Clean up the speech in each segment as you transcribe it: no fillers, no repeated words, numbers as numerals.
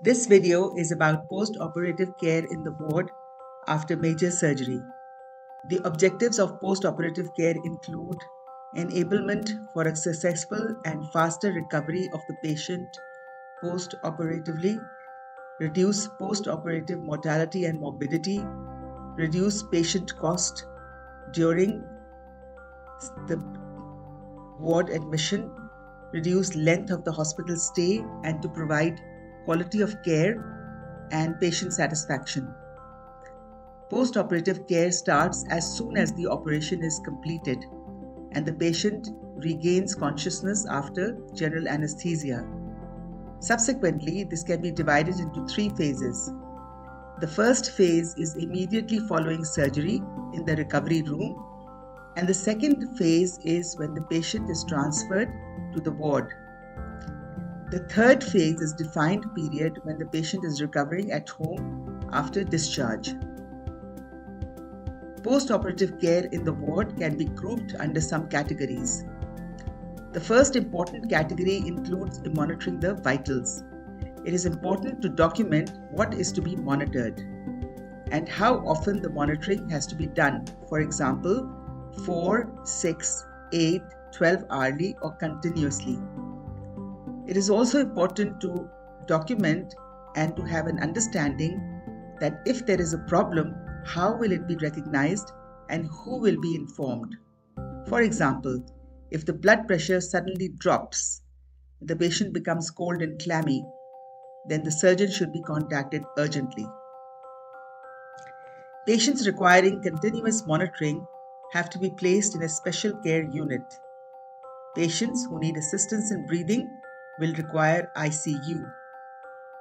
This video is about post-operative care in the ward after major surgery. The objectives of post-operative care include enablement for a successful and faster recovery of the patient post-operatively, reduce post-operative mortality and morbidity, reduce patient cost during the ward admission, reduce length of the hospital stay, and to provide quality of care and patient satisfaction. Post-operative care starts as soon as the operation is completed and the patient regains consciousness after general anesthesia. Subsequently, this can be divided into 3 phases. The first phase is immediately following surgery in the recovery room, and the second phase is when the patient is transferred to the ward. The third phase is defined period when the patient is recovering at home after discharge. Post-operative care in the ward can be grouped under some categories. The first important category includes monitoring the vitals. It is important to document what is to be monitored and how often the monitoring has to be done. For example, 4, 6, 8, 12 hourly or continuously. It is also important to document and to have an understanding that if there is a problem, how will it be recognized and who will be informed. For example, if the blood pressure suddenly drops, the patient becomes cold and clammy, then the surgeon should be contacted urgently. Patients requiring continuous monitoring have to be placed in a special care unit. Patients who need assistance in breathing will require ICU.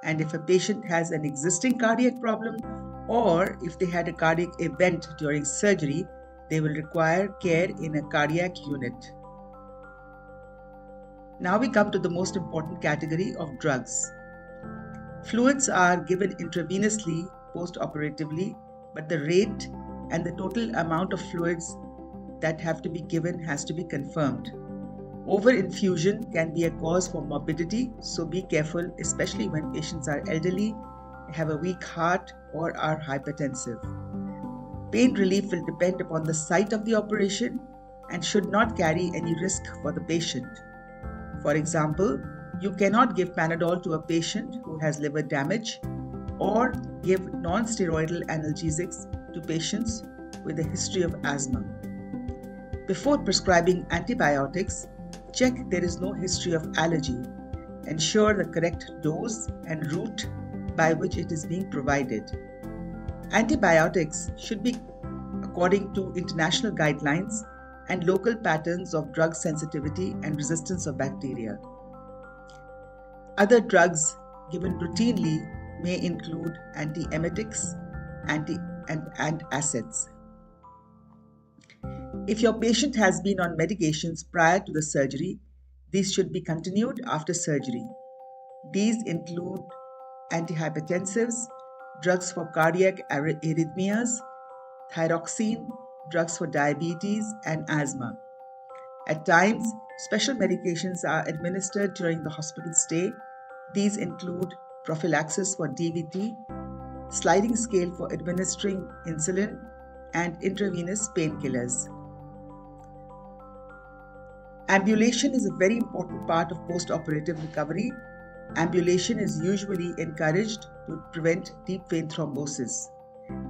And if a patient has an existing cardiac problem or if they had a cardiac event during surgery, they will require care in a cardiac unit. Now we come to the most important category of drugs. Fluids are given intravenously post-operatively, but the rate and the total amount of fluids that have to be given has to be confirmed. Overinfusion can be a cause for morbidity, so be careful, especially when patients are elderly, have a weak heart, or are hypertensive. Pain relief will depend upon the site of the operation and should not carry any risk for the patient. For example, you cannot give Panadol to a patient who has liver damage or give non-steroidal analgesics to patients with a history of asthma. Before prescribing antibiotics, check there is no history of allergy. Ensure the correct dose and route by which it is being provided. Antibiotics should be according to international guidelines and local patterns of drug sensitivity and resistance of bacteria. Other drugs given routinely may include antiemetics and antacids. If your patient has been on medications prior to the surgery, these should be continued after surgery. These include antihypertensives, drugs for cardiac arrhythmias, thyroxine, drugs for diabetes, and asthma. At times, special medications are administered during the hospital stay. These include prophylaxis for DVT, sliding scale for administering insulin, and intravenous painkillers. Ambulation is a very important part of post-operative recovery. Ambulation is usually encouraged to prevent deep vein thrombosis.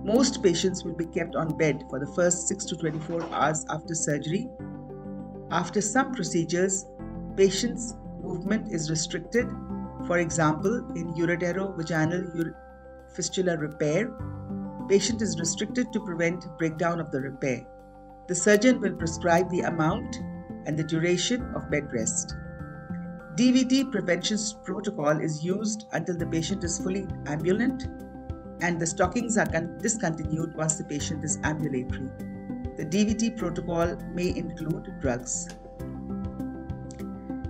Most patients will be kept on bed for the first 6 to 24 hours after surgery. After some procedures, patients' movement is restricted. For example, in ureterovaginal fistula repair, patient is restricted to prevent breakdown of the repair. The surgeon will prescribe the amount and the duration of bed rest. DVT prevention protocol is used until the patient is fully ambulant, and the stockings are discontinued once the patient is ambulatory. The DVT protocol may include drugs.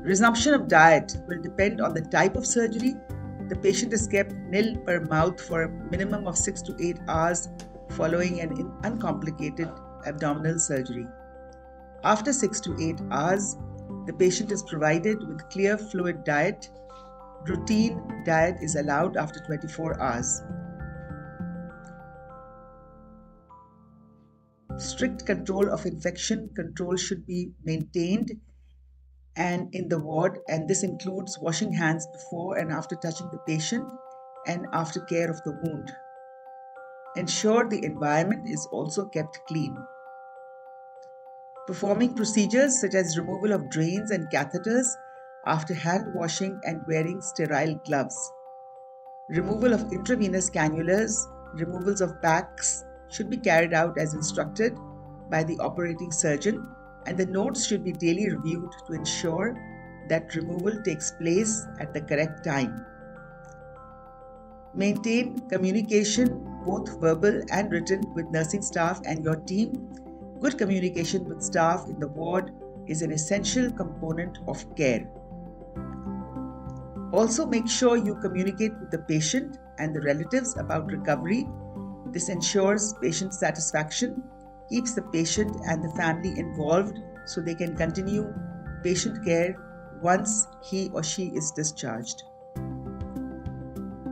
Resumption of diet will depend on the type of surgery. The patient is kept nil per mouth for a minimum of 6 to 8 hours following an uncomplicated abdominal surgery. After 6 to 8 hours, the patient is provided with clear fluid diet. routine diet is allowed after 24 hours. Strict control of infection control should be maintained and in the ward, and this includes washing hands before and after touching the patient and after care of the wound. Ensure the environment is also kept clean. Performing procedures such as removal of drains and catheters after hand washing and wearing sterile gloves. Removal of intravenous cannulas, removals of packs should be carried out as instructed by the operating surgeon, and the notes should be daily reviewed to ensure that removal takes place at the correct time. Maintain communication, both verbal and written, with nursing staff and your team. Good communication with staff in the ward is an essential component of care. Also, make sure you communicate with the patient and the relatives about recovery. This ensures patient satisfaction, keeps the patient and the family involved so they can continue patient care once he or she is discharged.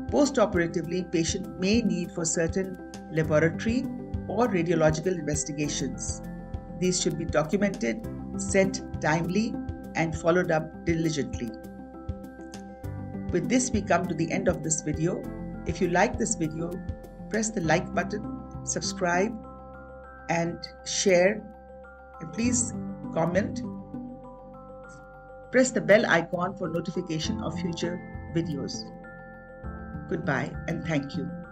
Post-operatively, patient may need for certain laboratory or radiological investigations. These should be documented, sent timely, and followed up diligently. With this, we come to the end of this video. If you like this video, press the like button, subscribe, and share. And please comment. Press the bell icon for notification of future videos. Goodbye and thank you.